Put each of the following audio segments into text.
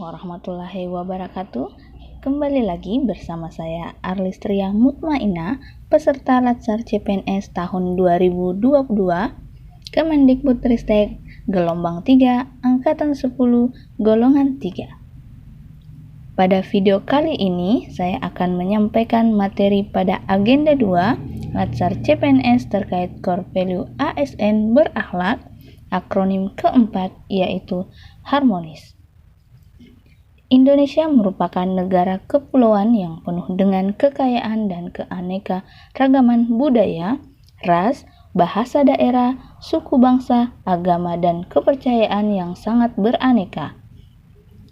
warahmatullahi wabarakatuh. Kembali lagi bersama saya Arlistria Mutmainah, peserta Latsar CPNS tahun 2022 Kemendikbudristek gelombang 3 angkatan 10 golongan 3. Pada video kali ini saya akan menyampaikan materi pada agenda 2 Latsar CPNS terkait core value ASN berakhlak, akronim keempat yaitu harmonis. Indonesia merupakan negara kepulauan yang penuh dengan kekayaan dan keanekaragaman budaya, ras, bahasa daerah, suku bangsa, agama, dan kepercayaan yang sangat beraneka.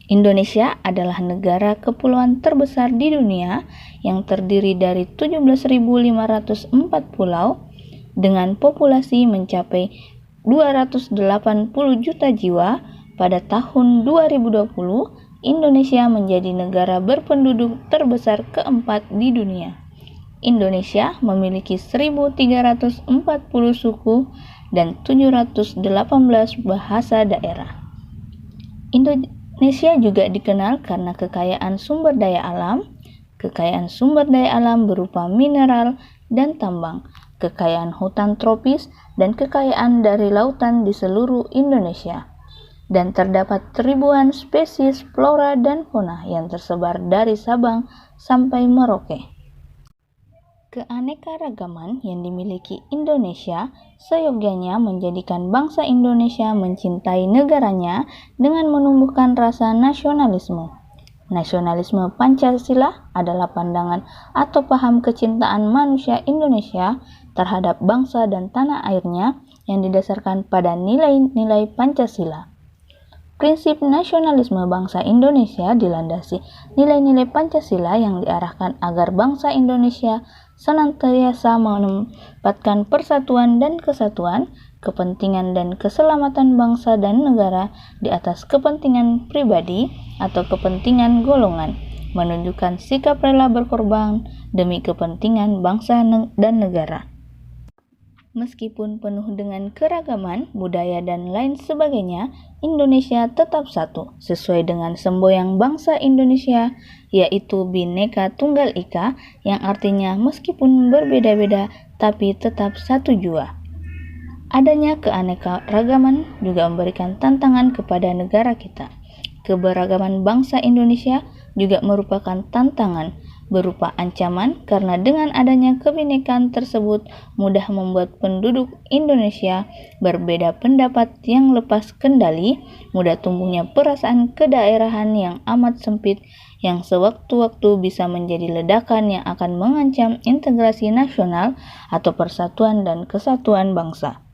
Indonesia adalah negara kepulauan terbesar di dunia yang terdiri dari 17.504 pulau dengan populasi mencapai 280 juta jiwa. Pada tahun 2020, Indonesia menjadi negara berpenduduk terbesar keempat di dunia. Indonesia memiliki 1.340 suku dan 718 bahasa daerah. Indonesia juga dikenal karena kekayaan sumber daya alam. Kekayaan sumber daya alam berupa mineral dan tambang, kekayaan hutan tropis, dan kekayaan dari lautan di seluruh Indonesia. Dan terdapat ribuan spesies flora dan fauna yang tersebar dari Sabang sampai Merauke. Keanekaragaman yang dimiliki Indonesia seyogyanya menjadikan bangsa Indonesia mencintai negaranya dengan menumbuhkan rasa nasionalisme. Nasionalisme Pancasila adalah pandangan atau paham kecintaan manusia Indonesia terhadap bangsa dan tanah airnya yang didasarkan pada nilai-nilai Pancasila. Prinsip nasionalisme bangsa Indonesia dilandasi nilai-nilai Pancasila yang diarahkan agar bangsa Indonesia senantiasa menempatkan persatuan dan kesatuan, kepentingan dan keselamatan bangsa dan negara di atas kepentingan pribadi atau kepentingan golongan, menunjukkan sikap rela berkorban demi kepentingan bangsa dan negara. Meskipun penuh dengan keragaman, budaya, dan lain sebagainya, Indonesia tetap satu, sesuai dengan semboyan bangsa Indonesia, yaitu Bhinneka Tunggal Ika, yang artinya meskipun berbeda-beda, tapi tetap satu jua. Adanya keanekaragaman juga memberikan tantangan kepada negara kita. Keberagaman bangsa Indonesia juga merupakan tantangan, berupa ancaman karena dengan adanya kebinekaan tersebut mudah membuat penduduk Indonesia berbeda pendapat yang lepas kendali, mudah tumbuhnya perasaan kedaerahan yang amat sempit yang sewaktu-waktu bisa menjadi ledakan yang akan mengancam integrasi nasional atau persatuan dan kesatuan bangsa.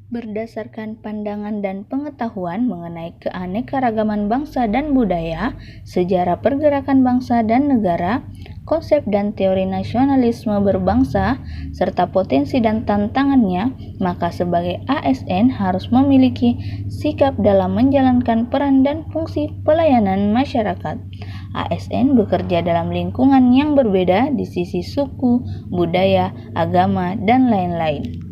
Berdasarkan pandangan dan pengetahuan mengenai keanekaragaman bangsa dan budaya, sejarah pergerakan bangsa dan negara, konsep dan teori nasionalisme berbangsa, serta potensi dan tantangannya, maka sebagai ASN harus memiliki sikap dalam menjalankan peran dan fungsi pelayanan masyarakat. ASN bekerja dalam lingkungan yang berbeda di sisi suku, budaya, agama, dan lain-lain.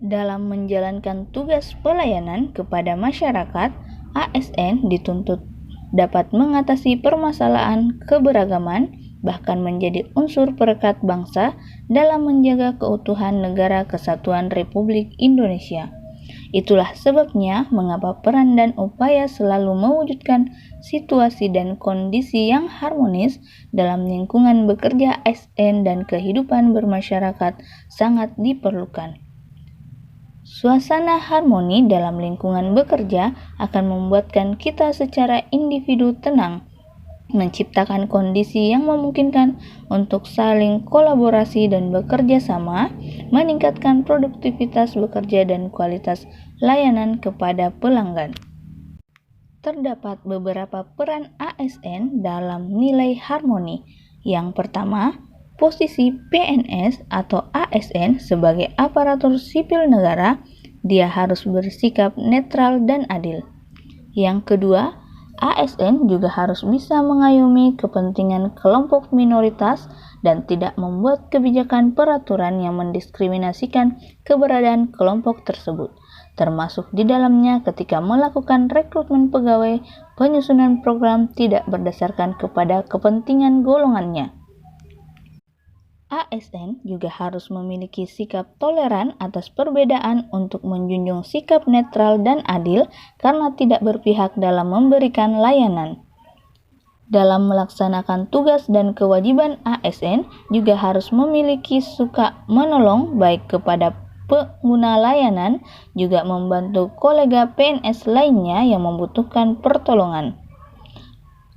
Dalam menjalankan tugas pelayanan kepada masyarakat, ASN dituntut dapat mengatasi permasalahan keberagaman, bahkan menjadi unsur perekat bangsa dalam menjaga keutuhan Negara Kesatuan Republik Indonesia. Itulah sebabnya mengapa peran dan upaya selalu mewujudkan situasi dan kondisi yang harmonis dalam lingkungan bekerja ASN dan kehidupan bermasyarakat sangat diperlukan. Suasana harmoni dalam lingkungan bekerja akan membuatkan kita secara individu tenang, menciptakan kondisi yang memungkinkan untuk saling kolaborasi dan bekerja sama, meningkatkan produktivitas bekerja dan kualitas layanan kepada pelanggan. Terdapat beberapa peran ASN dalam nilai harmoni. Yang pertama, posisi PNS atau ASN sebagai aparatur sipil negara, dia harus bersikap netral dan adil. Yang kedua, ASN juga harus bisa mengayomi kepentingan kelompok minoritas dan tidak membuat kebijakan peraturan yang mendiskriminasikan keberadaan kelompok tersebut. termasuk di dalamnya ketika melakukan rekrutmen pegawai, penyusunan program tidak berdasarkan kepada kepentingan golongannya. ASN juga harus memiliki sikap toleran atas perbedaan untuk menjunjung sikap netral dan adil karena tidak berpihak dalam memberikan layanan. Dalam melaksanakan tugas dan kewajiban ASN juga harus memiliki suka menolong baik kepada pengguna layanan, juga membantu kolega PNS lainnya yang membutuhkan pertolongan.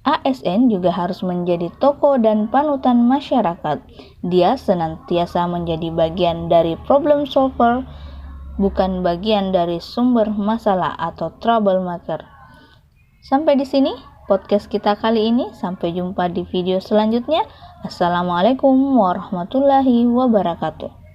ASN juga harus menjadi tokoh dan panutan masyarakat. Dia senantiasa menjadi bagian dari problem solver, bukan bagian dari sumber masalah atau troublemaker. Sampai di sini podcast kita kali ini. Sampai jumpa di video selanjutnya. Assalamualaikum warahmatullahi wabarakatuh.